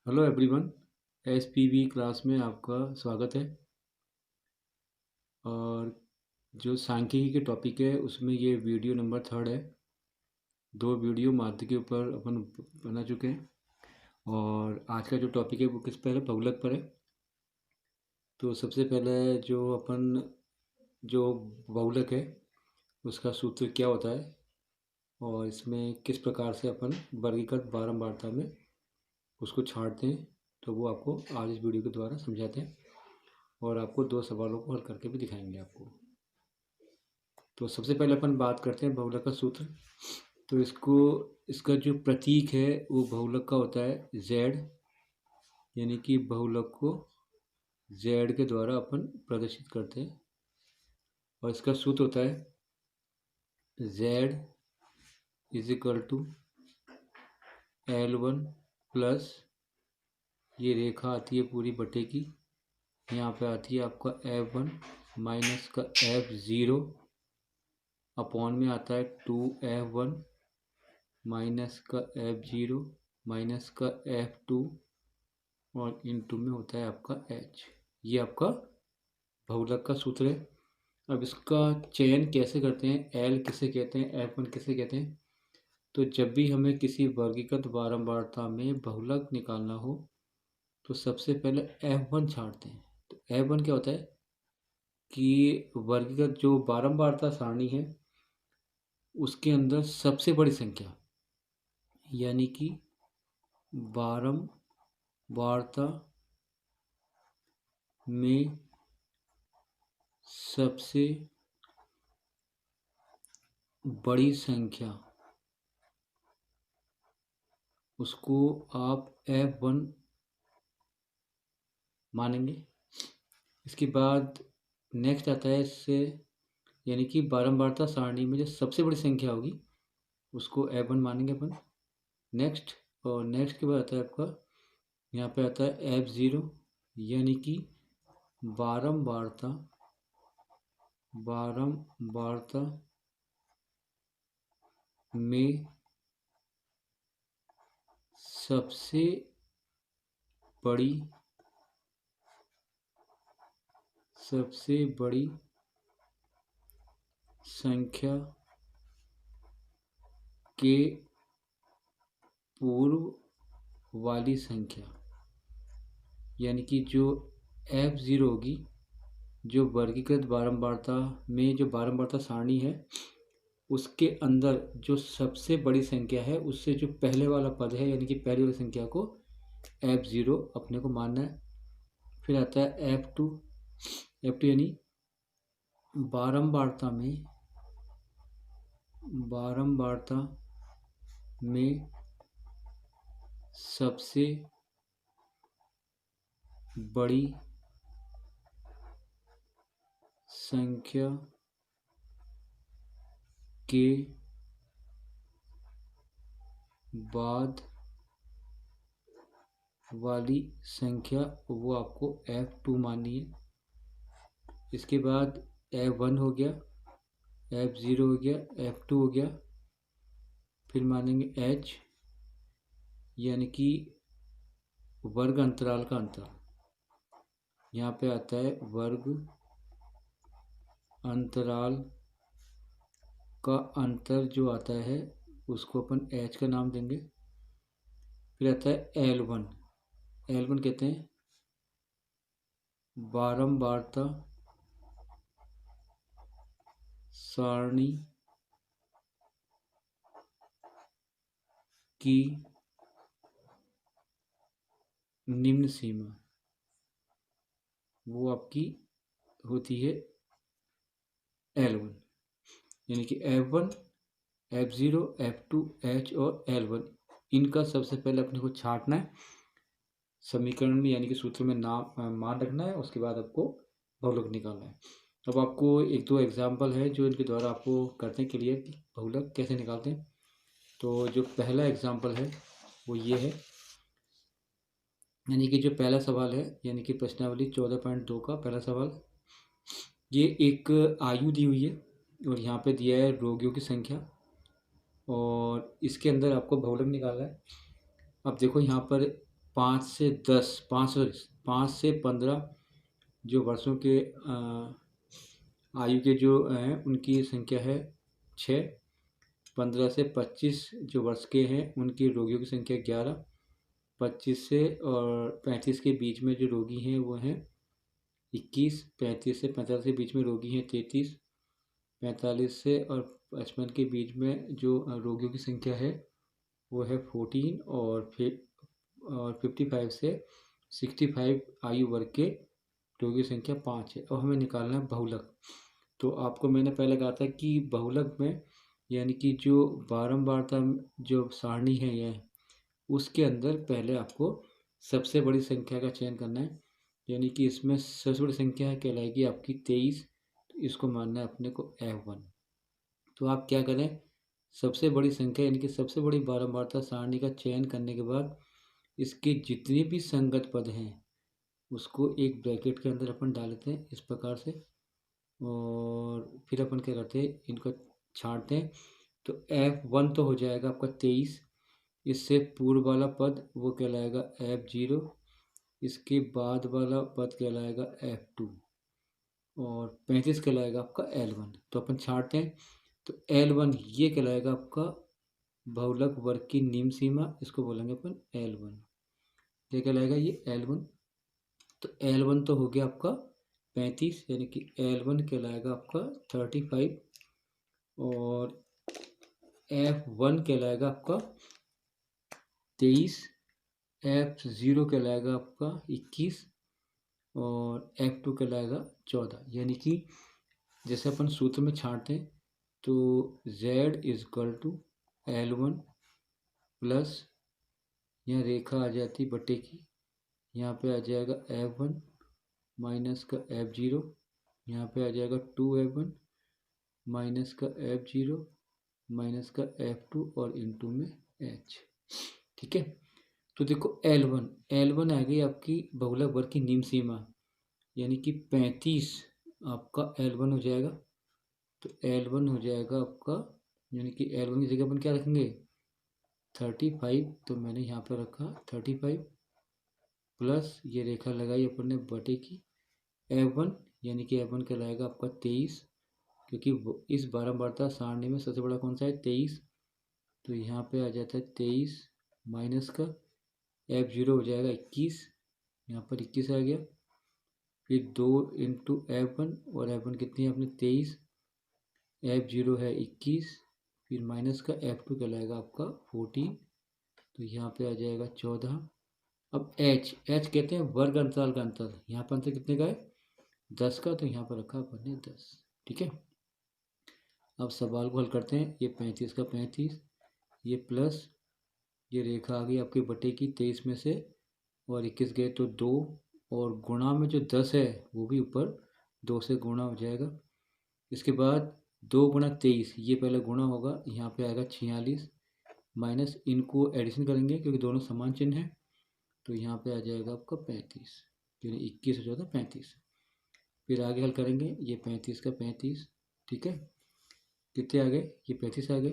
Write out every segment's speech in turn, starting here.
Hello everyone. SPV class में आपका स्वागत है। और जो सांख्यिकी के टॉपिक है उसमें ये वीडियो नंबर 3 है। 2 वीडियो माध्य के ऊपर अपन बना चुके हैं और आज का जो टॉपिक है वो किस पर है, बहुलक पर है। तो सबसे पहले जो बहुलक है उसका सूत्र क्या होता है और इसमें किस प्रकार से अपन वर्गीकृत बारंबारता में उसको छांटते हैं, तो वो आपको आज इस वीडियो के द्वारा समझाते हैं और आपको 2 सवालों को हल करके भी दिखाएंगे आपको। तो सबसे पहले अपन बात करते हैं बहुलक का सूत्र। तो इसका जो प्रतीक है वो बहुलक का होता है z, यानी कि बहुलक को z के द्वारा अपन प्रदर्शित करते हैं और इसका सूत्र होता है z is equal to L1 plus ये रेखा आती है पूरी बटे की, यहाँ पे आती है आपका F1 माइनस का F0 अपॉन में आता है 2F1 माइनस का F0 माइनस का F2 और इनटू में होता है आपका H। ये आपका बहुलक का सूत्र है। अब इसका चयन कैसे करते हैं, L किसे कहते हैं, F1 किसे कहते हैं। तो जब भी हमें किसी वर्गीकृत बारंबारता में बहुलक निकालना हो तो सबसे पहले F1 छांटते हैं। तो F1 क्या होता है कि वर्गीकृत जो बारंबारता सारणी है उसके अंदर सबसे बड़ी संख्या, यानी कि बारंबारता में सबसे बड़ी संख्या, उसको आप F1 मानेंगे। इसके बाद नेक्स्ट आता है इससे, यानी कि बारंबारता सारणी में जो सबसे बड़ी संख्या होगी उसको F1 मानेंगे अपन। नेक्स्ट के बाद आता है आपका, यहाँ पे आता है F0, यानी कि बारंबारता में सबसे बड़ी संख्या के पूर्व वाली संख्या, यानी कि जो F0 होगी, जो वर्गीकृत बारंबारता में जो बारंबारता सारणी है उसके अंदर जो सबसे बड़ी संख्या है उससे जो पहले वाला पद है, यानी कि पहली वाली संख्या को F0 अपने को मानना है। फिर आता है F2 यानी बारंबारता में सबसे बड़ी संख्या के बाद वाली संख्या, वो आपको F2 माननी है। इसके बाद F1 हो गया, F0 हो गया, F2 हो गया। फिर मानेंगे H, यानी कि वर्ग अंतराल का अंतर। यहाँ पे आता है वर्ग अंतराल का अंतर जो आता है उसको अपन H का नाम देंगे। फिर आता है L1 कहते हैं बारंबारता सारणी की निम्न सीमा, वो आपकी होती है L1, यानी कि F1 F0 F2 H और L1, इनका सबसे पहले अपने को छांटना है समीकरण में, यानी कि सूत्र में नाम मान रखना है। उसके बाद आपको बहुलक निकालना है। अब आपको एक दो एग्जाम्पल है जो इनके द्वारा आपको करने के लिए कि बहुलक कैसे निकालते हैं। तो जो पहला एग्जाम्पल है वो ये है, यानी कि जो पहला सवाल है, यानी कि प्रश्नावली 14.2 का पहला सवाल। ये एक आयु दी हुई है और यहाँ पे दिया है रोगियों की संख्या और इसके अंदर आपको बहुलक निकालना है। अब देखो यहाँ पर 5 से 10 5 से 15 जो वर्षों के आयु के जो हैं उनकी संख्या है 6। 15 से 25 जो वर्ष के हैं उनकी रोगियों की संख्या 11। 25 से और 35 के बीच में जो रोगी हैं वो हैं 21। 35 से 45 के बीच में रोगी हैं 33। 45 से और 55 के बीच में जो रोगियों की संख्या है वो है 14। और 55 से 65 आयु वर्ग के रोगियों की संख्या 5 है। और हमें निकालना है बहुलक। तो आपको मैंने पहले कहा था कि बहुलक में यानी कि जो बारंबारता जो सारणी है यह उसके अंदर पहले आपको सबसे बड़ी संख्या का चयन करना है। यानी कि इसमें सबसे बड़ी संख्या कहलाएगी आपकी 23। तो इसको मानना है अपने को F1। तो आप क्या करें, सबसे बड़ी संख्या यानी कि सबसे बड़ी बारंबारता सारणी का चयन करने के बाद इसके जितने भी संगत पद हैं उसको एक ब्रैकेट के अंदर अपन डालते हैं इस प्रकार से। और फिर अपन क्या करते हैं, इनको छांटते हैं। तो F1 तो हो जाएगा आपका 23। इससे पूर्व वाला पद वो कहलाएगा F0। इसके बाद वाला पद कहलाएगा F2 और 35 कहलाएगा आपका L1। तो अपन छांटते हैं। तो L1 ये कहलाएगा आपका बहुलक वर्ग की निम्न सीमा, इसको बोलेंगे अपन L1। ये कहलाएगा ये L1। तो L1 तो हो गया आपका 35 यानी कि L1 कहलाएगा आपका 35। और F1 कहलाएगा आपका 23। F0 कहलाएगा आपका 21 और F2 कहलाएगा 14। यानी कि जैसे अपन सूत्र में छांटते हैं तो Z = L1 प्लस यहाँ रेखा आ जाती बटे की, यहाँ पे आ जाएगा F1 माइनस का F0, यहाँ पे आ जाएगा 2F1 माइनस का F0 माइनस का F2 और इनटू में H। ठीक है। तो देखो L1 आ गई आपकी बहुलक वर्ग की निम्न सीमा यानी कि 35 आपका L1 हो जाएगा। तो L1 हो जाएगा आपका, यानी कि L1 की जगह अपन क्या रखेंगे 35। तो मैंने यहाँ पर रखा 35 प्लस ये रेखा लगाई अपन ने बटे की F1 यानी कि F1 कहलाएगा आपका 23 क्योंकि इस बारंबारता सारणी में सबसे बड़ा कौन सा है 23। तो यहाँ पे आ जाता है 23 माइनस का F0 हो जाएगा 21, यहाँ पर 21 आ गया। फिर 2 इंटू F1 और F1 कितनी है अपने 23, F0 है 21, फिर माइनस का F2 कहलाएगा आपका 14। तो यहाँ पे आ जाएगा 14। अब H कहते हैं वर्ग अंतराल का अंतर। यहाँ पर अंतर कितने का है 10 का, तो यहाँ पर रखा अपन ने 10। ठीक है। अब सवाल को हल करते हैं। ये 35 का 35, ये प्लस ये रेखा आ गई आपकी बटे की 23 में से और 21 गए तो 2 और गुणा में जो 10 है वो भी ऊपर 2 से गुणा हो जाएगा। इसके बाद 2 गुणा 23 ये पहले गुणा होगा, यहाँ पे आएगा 46 माइनस इनको एडिशन करेंगे क्योंकि दोनों समान चिन्ह है। तो यहाँ पे आ जाएगा आपका 35 यानी 21 हो जाएगा 35। फिर आगे हल करेंगे, ये 35 का 35। ठीक है, कितने आ गए ये 35 आ गए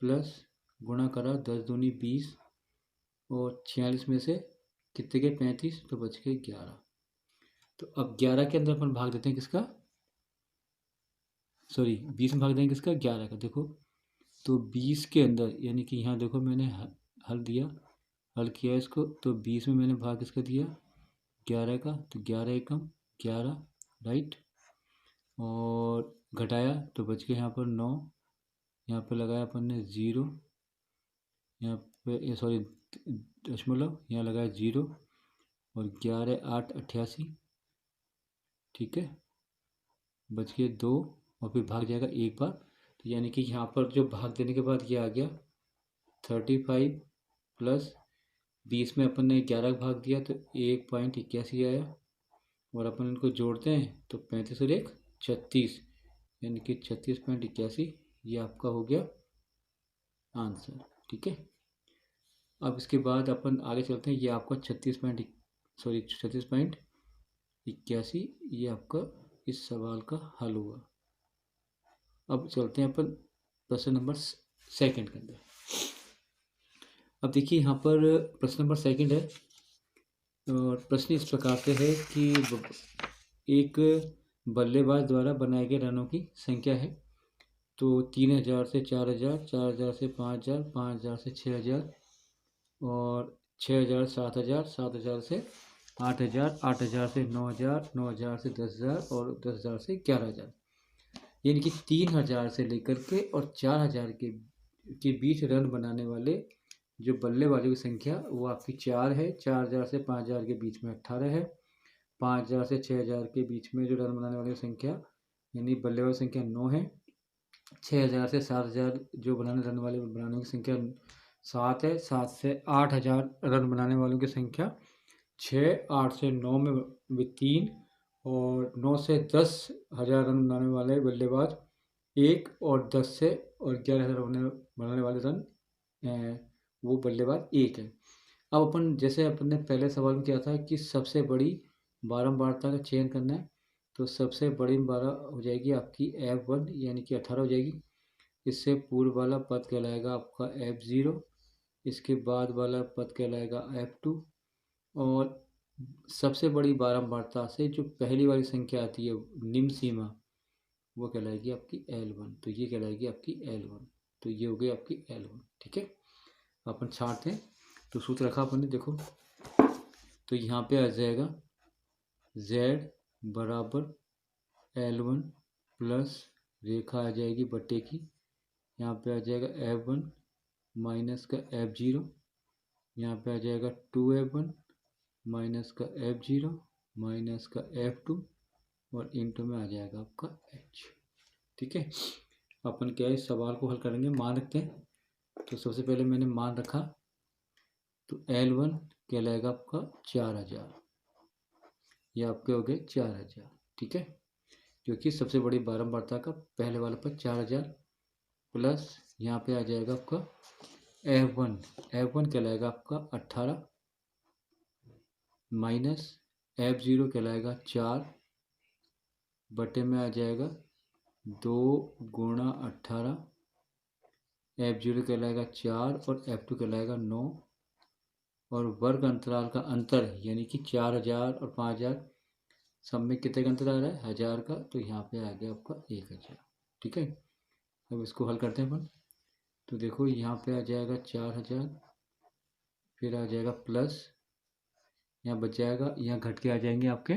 प्लस गुणा करा 10 दूनी 20 और 46 में से कितने के 35 तो बच गए 11। तो अब 11 के अंदर अपन भाग देते हैं किसका, सॉरी 20 में भाग देंगे किसका 11 का। देखो तो 20 के अंदर यानी कि यहाँ देखो मैंने हल किया इसको। तो 20 में मैंने भाग किसका दिया 11 का, तो 11 एकम 11 राइट। और घटाया तो बच गए यहाँ पर 9, यहाँ पे लगाया अपन ने 0, यहाँ पे सॉरी दशमलव, यहाँ लगाया 0 और 11 8 88। ठीक है, बच गए 2 और फिर भाग जाएगा एक बार। तो यानी कि यहाँ पर जो भाग देने के बाद ये आ गया 35 प्लस 20 में अपन ने 11 भाग दिया तो 1.81 आया और अपन इनको जोड़ते हैं तो 35 और 1 36 यानी कि 36.81 ये आपका हो गया आंसर। ठीक है। अब इसके बाद अपन आगे चलते हैं। ये आपका 36.81 ये आपका इस सवाल का हल हुआ। अब चलते हैं अपन प्रश्न नंबर 2 के अंदर। अब देखिए यहाँ पर प्रश्न नंबर सेकंड है और प्रश्न इस प्रकार से है कि एक बल्लेबाज द्वारा बनाए गए रनों की संख्या है। तो 3000 से 4000, 4000 से 5000, 5000 से 6000 और 6000 7000, 7000 से 8000, 8000 से 9000, 9000 से 10000 और 10000 से 11000। यानी कि 3000 से लेकर के और 4000 के बीच रन बनाने वाले जो बल्लेबाजों की संख्या वो आपकी 4 है। 4000 से 5000 के बीच में 18 है। 5000 से 6000 के बीच में जो रन बनाने वाले की संख्या यानी बल्लेबाज संख्या 9 है। 6000 से 7000 जो बनाने की संख्या 7 है। 7 से 8000 रन बनाने वालों की संख्या 6। 8 से 9 में भी 3 और 9 से 10,000 रन बनाने वाले बल्लेबाज 1 और 10 से और 11,000 बनाने वाले रन वो बल्लेबाज 1 है। अब अपन जैसे अपन ने पहले सवाल में किया था कि सबसे बड़ी बारंबारता का चयन करना है, तो सबसे बड़ी बारह हो जाएगी आपकी F1 यानी कि 18 हो जाएगी। इससे पूर्व वाला पद कहलाएगा आपका F0, इसके बाद वाला पद कहलाएगा F2 और सबसे बड़ी बारंबारता से जो पहली वाली संख्या आती है निम्न सीमा वो कहलाएगी आपकी L1। तो ये कहलाएगी आपकी L1। तो ये हो गई आपकी L1। ठीक है, अपन छाँटते हैं। तो सूत्र रखा अपन ने, देखो तो यहाँ पे आ जाएगा Z बराबर L1 प्लस रेखा आ जाएगी बट्टे की, यहाँ पे आ जाएगा F1 माइनस का F0, यहाँ पे आ जाएगा 2F1 माइनस का F0 माइनस का F2 और इंटू में आ जाएगा आपका H। ठीक है, अपन क्या है इस सवाल को हल करेंगे, मान रखते हैं। तो सबसे पहले मैंने मान रखा, तो L1 कहलाएगा आपका 4000, ये आपके हो गए 4000। ठीक है, क्योंकि सबसे बड़ी बारंबारता का पहले वाला पद 4000 प्लस यहाँ पे आ जाएगा आपका F1, F1 कहलाएगा आपका 18 माइनस F0 कहलाएगा 4 बटे में आ जाएगा 2 गुणा 18, F0 कहलाएगा 4 और F2 कहलाएगा 9 और वर्ग अंतराल का अंतर यानी कि 4000 और 5000 सब में कितने का अंतर आ रहा है, 1000 का। तो यहाँ पे आ गया आपका 1000। ठीक है, अब इसको हल करते हैं अपन। तो देखो यहाँ पे आ जाएगा 4000, फिर आ जाएगा प्लस, यहाँ बच जाएगा, यहाँ घट के आ जाएंगे आपके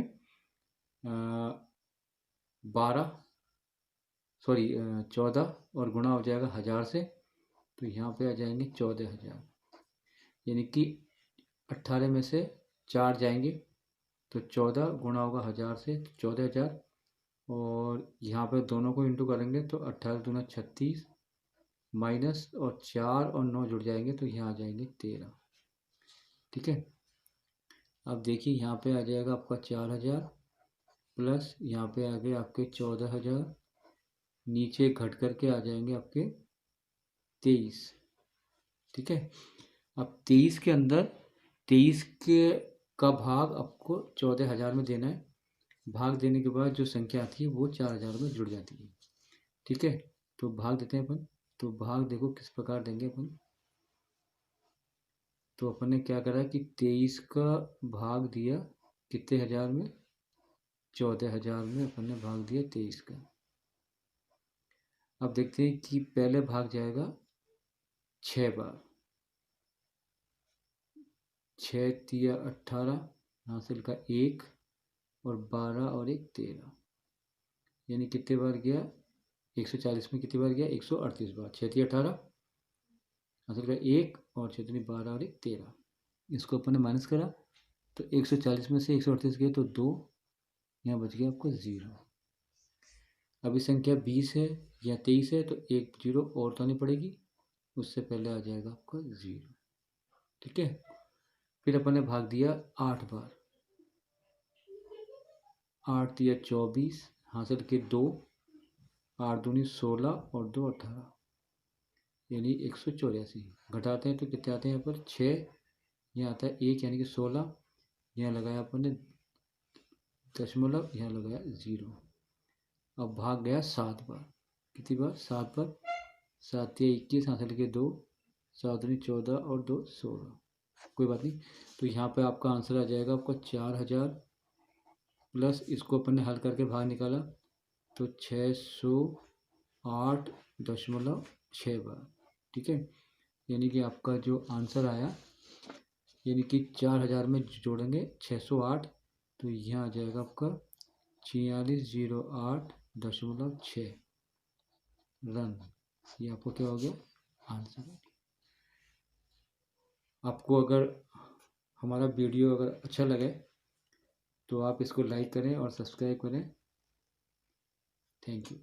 14 और गुणा हो जाएगा 1000 से, तो यहाँ पे आ जाएंगे 14000। यानी कि 18 में से 4 जाएंगे तो 14 गुणा होगा 1000 से, तो 14000 और यहाँ पे दोनों को इंटू करेंगे तो 18 दूना 36 माइनस और 4 और 9 जुड़ जाएंगे तो यहाँ आ जाएंगे 13। ठीक है, अब देखिए यहाँ पे आ जाएगा आपका 4000 प्लस यहाँ पे आ गए आपके 14000, नीचे घट करके आ जाएंगे आपके 23। ठीक है, अब 23 के अंदर 23 का भाग आपको 14000 में देना है। भाग देने के बाद जो संख्या आती है वो 4000 में जुड़ जाती है। ठीक है, तो भाग देते हैं अपन। तो भाग देखो किस प्रकार देंगे अपन। तो अपन ने क्या करा कि 23 का भाग दिया कितने हजार में, 14000 में अपन ने भाग दिया 23 का। अब देखते हैं कि पहले भाग जाएगा 6 बार, 6 तिया 18 हासिल का 1 और 12 और 1 13, यानी कितने बार गया 140 में कितनी बार गया 138 बार। 6 तिया 18 हासिल का 1 और 6 तिया 12 और 1 13, इसको अपन ने माइनस करा तो 140 में से 138 गया तो 2, यहाँ बच गया आपको 0। अभी संख्या 20 है या 23 है तो एक 0 और तो नहीं पड़ेगी, उससे पहले आ जाएगा आपका 0। ठीक है, फिर अपन ने भाग दिया 8 बार, 8 दिया 24 हासिल के 2, 8 दूनी 16 और 2 18, यानी 184। घटाते हैं तो कितने आते हैं यहाँ पर 6, यहाँ आता है 1 यानी कि 16, यहाँ लगाया अपन ने दशमलव, यहाँ लगाया 0। अब भाग गया 7 बार, कितनी बार 7 बार, 7 या 21 हासिल के 2, 7 दूनी 14 और 2 16, कोई बात नहीं। तो यहाँ पे आपका आंसर आ जाएगा आपका 4000 प्लस इसको अपन ने हल करके बाहर निकाला तो 608.6 बार, ठीक है। यानी कि आपका जो आंसर आया, यानी कि 4000 में जोड़ेंगे 608 तो यहाँ आ जाएगा आपका 4608.6 रन। ये आपको क्या हो गया आंसर। आपको अगर हमारा वीडियो अगर अच्छा लगे तो आप इसको लाइक करें और सब्सक्राइब करें। Thank you.